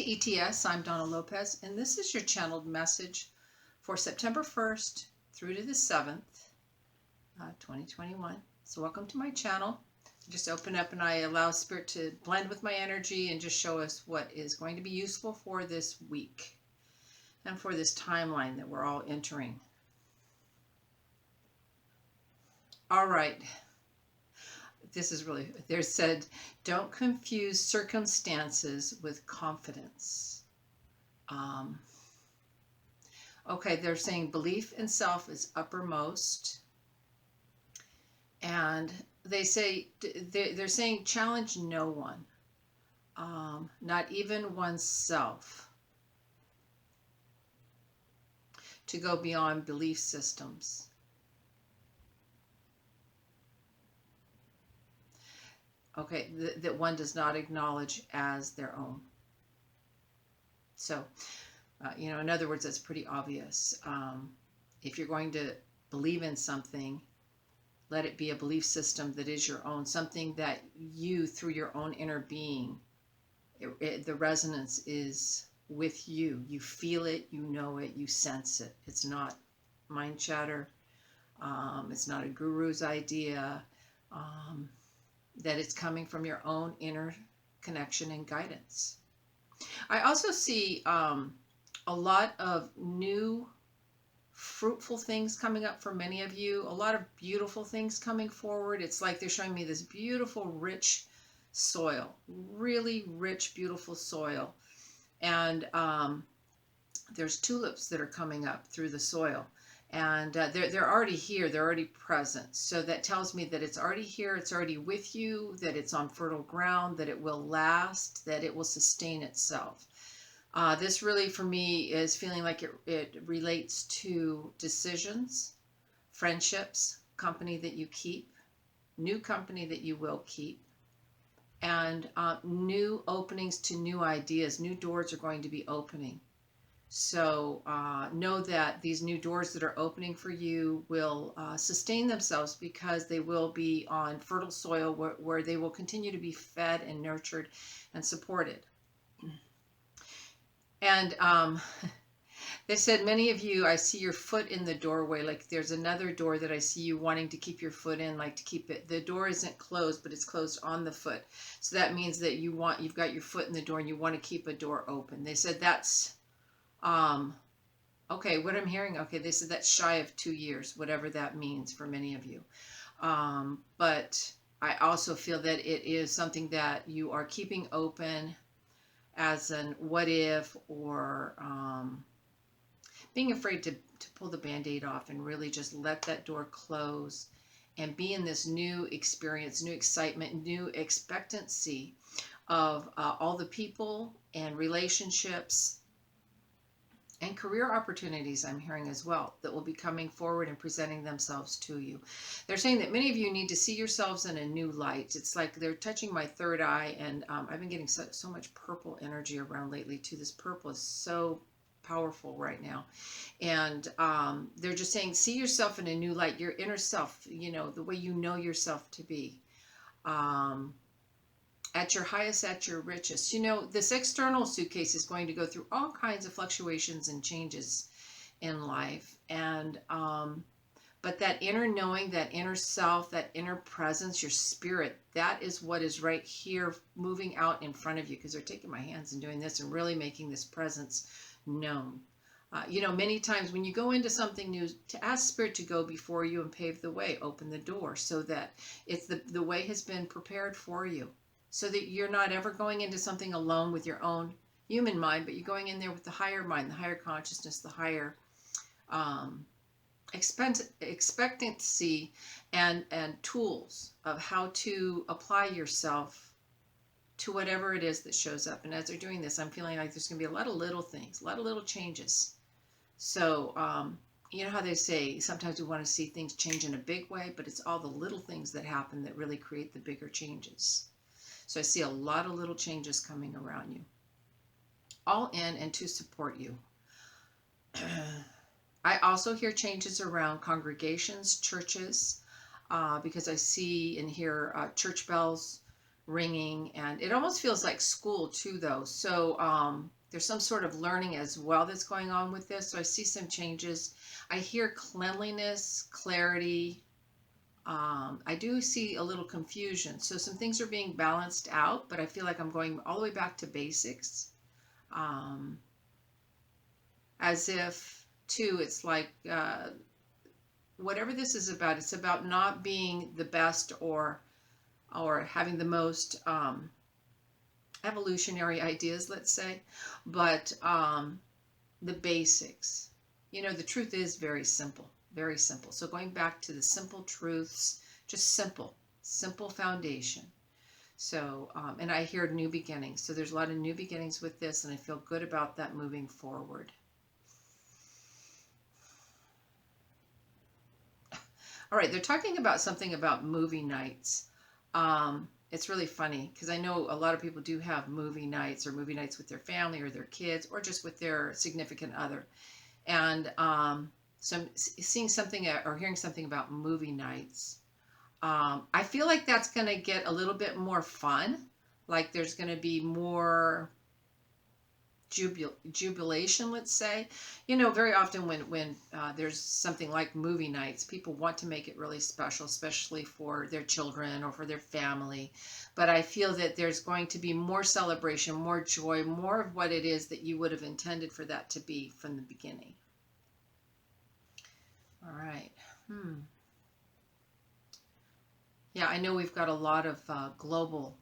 to ETS. I'm Donna Lopez, and this is your channeled message for September 1st through to the 7th, 2021. So welcome to my channel. Just open up and I allow Spirit to blend with my energy and just show us what is going to be useful for this week and for this timeline that we're all entering. All right. This is really, there's said, don't confuse circumstances with confidence. Okay, they're saying belief in self is uppermost. And they say, they're saying challenge no one, not even oneself, to go beyond belief systems. Okay, that one does not acknowledge as their own. So, in other words, that's pretty obvious. If you're going to believe in something, let it be a belief system that is your own, something that you, through your own inner being, the resonance is with you. You feel it, you know it, you sense it. It's not mind chatter. It's not a guru's idea. That it's coming from your own inner connection and guidance. I also see a lot of new fruitful things coming up for many of you, a lot of beautiful things coming forward. It's like they're showing me this beautiful, rich soil, really rich, beautiful soil. And there's tulips that are coming up through the soil. And they're already here, they're already present. So that tells me that it's already here, it's already with you, that it's on fertile ground, that it will last, that it will sustain itself. This really, for me, is feeling like it relates to decisions, friendships, company that you keep, new company that you will keep, and new openings to new ideas. New doors are going to be opening. So know that these new doors that are opening for you will sustain themselves because they will be on fertile soil where they will continue to be fed and nurtured and supported. And they said, many of you, I see your foot in the doorway. Like there's another door that I see you wanting to keep your foot in, like to keep it. The door isn't closed, but it's closed on the foot. So that means that you've got your foot in the door and you want to keep a door open. They said that's... okay, what I'm hearing, okay, they said that's shy of 2 years, whatever that means for many of you. But I also feel that it is something that you are keeping open as an what if, or being afraid to pull the Band-Aid off and really just let that door close and be in this new experience, new excitement, new expectancy of all the people and relationships and career opportunities I'm hearing as well that will be coming forward and presenting themselves to you. They're saying that many of you need to see yourselves in a new light. It's like they're touching my third eye, and I've been getting so much purple energy around lately too. This purple is so powerful right now. And they're just saying, see yourself in a new light, your inner self, the way you know yourself to be. At your highest, at your richest. This external suitcase is going to go through all kinds of fluctuations and changes in life. And, but that inner knowing, that inner self, that inner presence, your spirit, that is what is right here moving out in front of you, because they're taking my hands and doing this and really making this presence known. Many times when you go into something new, to ask Spirit to go before you and pave the way, open the door so that it's the way has been prepared for you. So that you're not ever going into something alone with your own human mind, but you're going in there with the higher mind, the higher consciousness, the higher expectancy and tools of how to apply yourself to whatever it is that shows up. And as they're doing this, I'm feeling like there's going to be a lot of little things, a lot of little changes. So, you know how they say sometimes we want to see things change in a big way, but it's all the little things that happen that really create the bigger changes. So I see a lot of little changes coming around you, all in and to support you. I also hear changes around congregations, churches, because I see and hear church bells ringing, and it almost feels like school too, though. So there's some sort of learning as well that's going on with this. So I see some changes. I hear cleanliness, clarity. I do see a little confusion. So some things are being balanced out, but I feel like I'm going all the way back to basics. Um, as if, too, it's like whatever this is about, it's about not being the best or having the most evolutionary ideas, let's say, but the basics. You know, the truth is very simple, very simple. So going back to the simple truths, just simple foundation. So, and I hear new beginnings. So there's a lot of new beginnings with this, and I feel good about that moving forward. All right, they're talking about something about movie nights. It's really funny because I know a lot of people do have movie nights or movie nights with their family or their kids or just with their significant other. And so I'm seeing something or hearing something about movie nights. I feel like that's going to get a little bit more fun. Like there's going to be more jubilation, let's say. You know, very often when there's something like movie nights, people want to make it really special, especially for their children or for their family. But I feel that there's going to be more celebration, more joy, more of what it is that you would have intended for that to be from the beginning. All right. Yeah, I know we've got a lot of global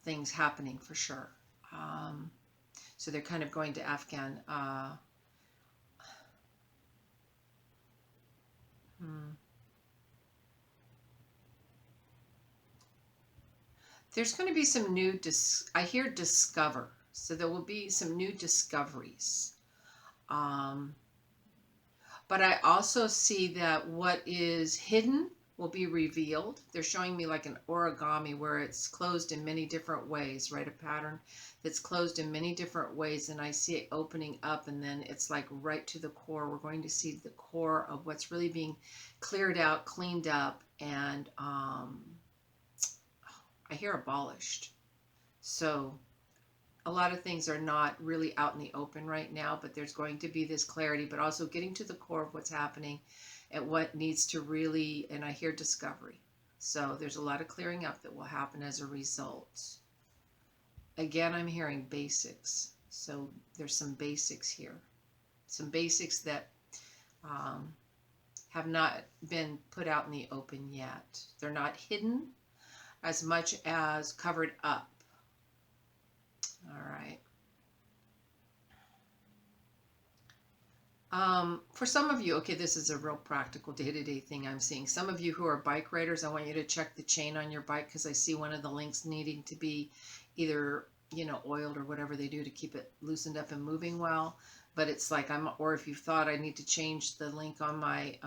things happening for sure. So they're kind of going to Afghan. There's going to be some new, I hear discover. So there will be some new discoveries. But I also see that what is hidden will be revealed. They're showing me like an origami where it's closed in many different ways, right? A pattern that's closed in many different ways, and I see it opening up, and then it's like right to the core. We're going to see the core of what's really being cleared out, cleaned up, and I hear abolished. So a lot of things are not really out in the open right now, but there's going to be this clarity, but also getting to the core of what's happening and what needs to really, and I hear discovery. So there's a lot of clearing up that will happen as a result. Again, I'm hearing basics. So there's some basics here. Some basics that have not been put out in the open yet. They're not hidden as much as covered up. All right. For some of you, okay, this is a real practical day-to-day thing I'm seeing. Some of you who are bike riders, I want you to check the chain on your bike because I see one of the links needing to be either, you know, oiled or whatever they do to keep it loosened up and moving well. But it's like or if you thought I need to change the link on my,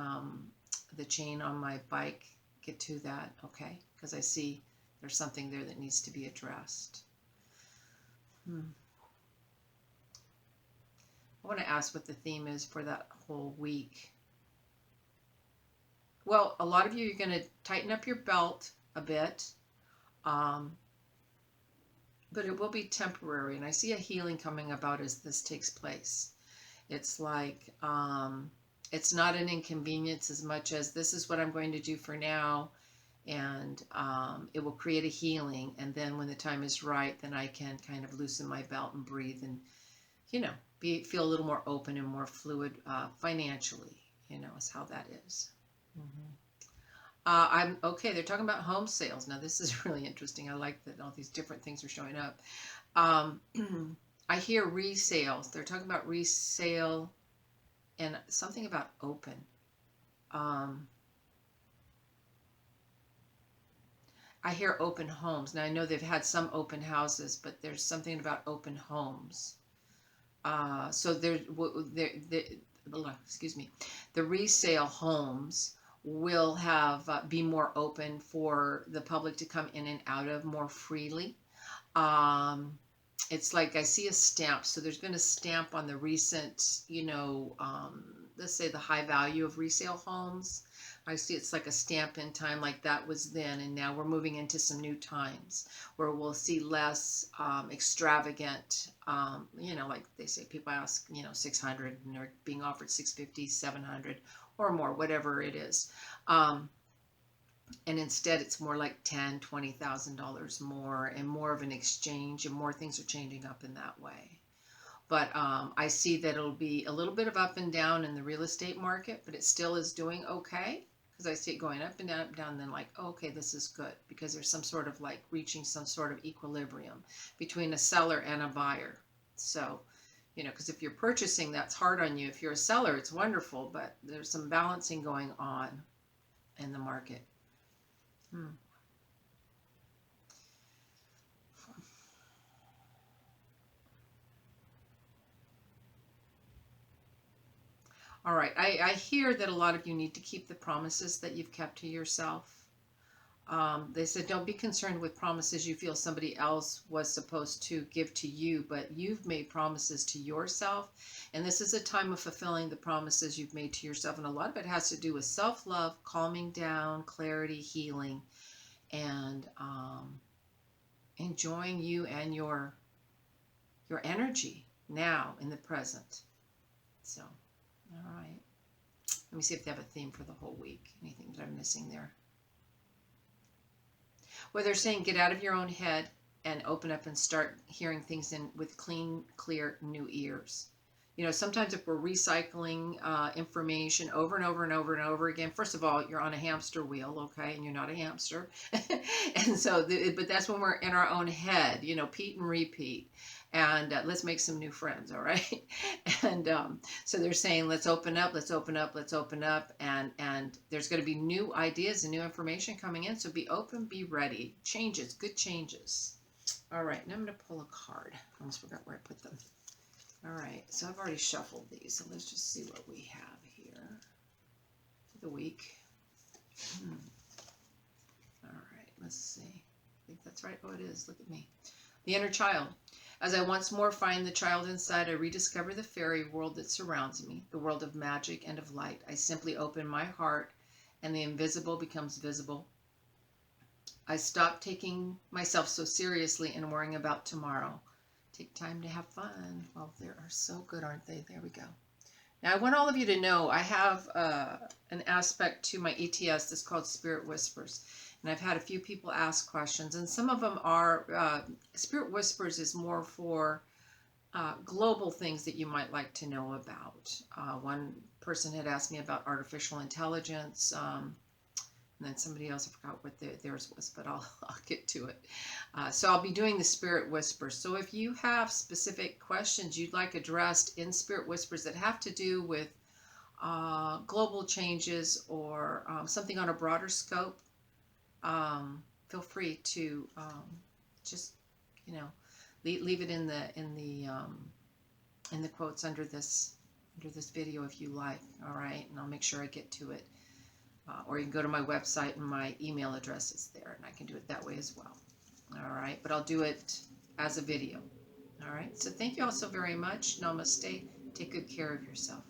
the chain on my bike, get to that, okay? Because I see there's something there that needs to be addressed. I want to ask what the theme is for that whole week. Well, a lot of you are going to tighten up your belt a bit, but it will be temporary. And I see a healing coming about as this takes place. It's like, it's not an inconvenience as much as this is what I'm going to do for now. And it will create a healing. And then when the time is right, then I can kind of loosen my belt and breathe and, you know, feel a little more open and more fluid financially, you know, is how that is. I'm okay. They're talking about home sales. Now, this is really interesting. I like that all these different things are showing up. I hear resales. They're talking about resale and something about open. I hear open homes. Now, I know they've had some open houses, but there's something about open homes. So excuse me, the resale homes will have be more open for the public to come in and out of more freely. It's like I see a stamp. So there's been a stamp on the recent, you know, let's say the high value of resale homes. I see it's like a stamp in time, like that was then, and now we're moving into some new times where we'll see less extravagant, like they say, people ask, 600 and they're being offered 650, 700 or more, whatever it is. And instead it's more like $10,000, $20,000 more, and more of an exchange, and more things are changing up in that way. But I see that it'll be a little bit of up and down in the real estate market, but it still is doing okay, because I see it going up and down, up and down, and then like, oh, okay, this is good, because there's some sort of like reaching some sort of equilibrium between a seller and a buyer. So, because if you're purchasing, that's hard on you. If you're a seller, it's wonderful, but there's some balancing going on in the market. All right. I hear that a lot of you need to keep the promises that you've kept to yourself. They said, don't be concerned with promises you feel somebody else was supposed to give to you, but you've made promises to yourself. And this is a time of fulfilling the promises you've made to yourself. And a lot of it has to do with self-love, calming down, clarity, healing, and enjoying you and your energy now in the present. So, all right. Let me see if they have a theme for the whole week. Anything that I'm missing there? Well, they're saying get out of your own head and open up and start hearing things in with clean, clear, new ears. Sometimes if we're recycling information over and over and over and over again, first of all, you're on a hamster wheel, okay, and you're not a hamster. And so, but that's when we're in our own head, repeat and repeat. And let's make some new friends, all right? And so they're saying, let's open up, let's open up, let's open up. And there's going to be new ideas and new information coming in. So be open, be ready. Changes, good changes. All right, now I'm going to pull a card. I almost forgot where I put them. All right, so I've already shuffled these, so let's just see what we have here for the week. All right, let's see. I think that's right. Oh, it is. Look at me. The inner child. As I once more find the child inside, I rediscover the fairy world that surrounds me, the world of magic and of light. I simply open my heart, and the invisible becomes visible. I stop taking myself so seriously and worrying about tomorrow. Take time to have fun. Well, they are so good, aren't they? There we go. Now, I want all of you to know I have an aspect to my ETS that's called Spirit Whispers. And I've had a few people ask questions, and some of them are, Spirit Whispers is more for global things that you might like to know about. One person had asked me about artificial intelligence, and then somebody else, I forgot what theirs was, but I'll get to it. So I'll be doing the Spirit Whispers. So if you have specific questions you'd like addressed in Spirit Whispers that have to do with global changes or something on a broader scope, feel free to just leave it in the quotes under this video if you like. All right, and I'll make sure I get to it. Or you can go to my website and my email address is there, and I can do it that way as well. All right, but I'll do it as a video. All right, so thank you all so very much. Namaste. Take good care of yourself.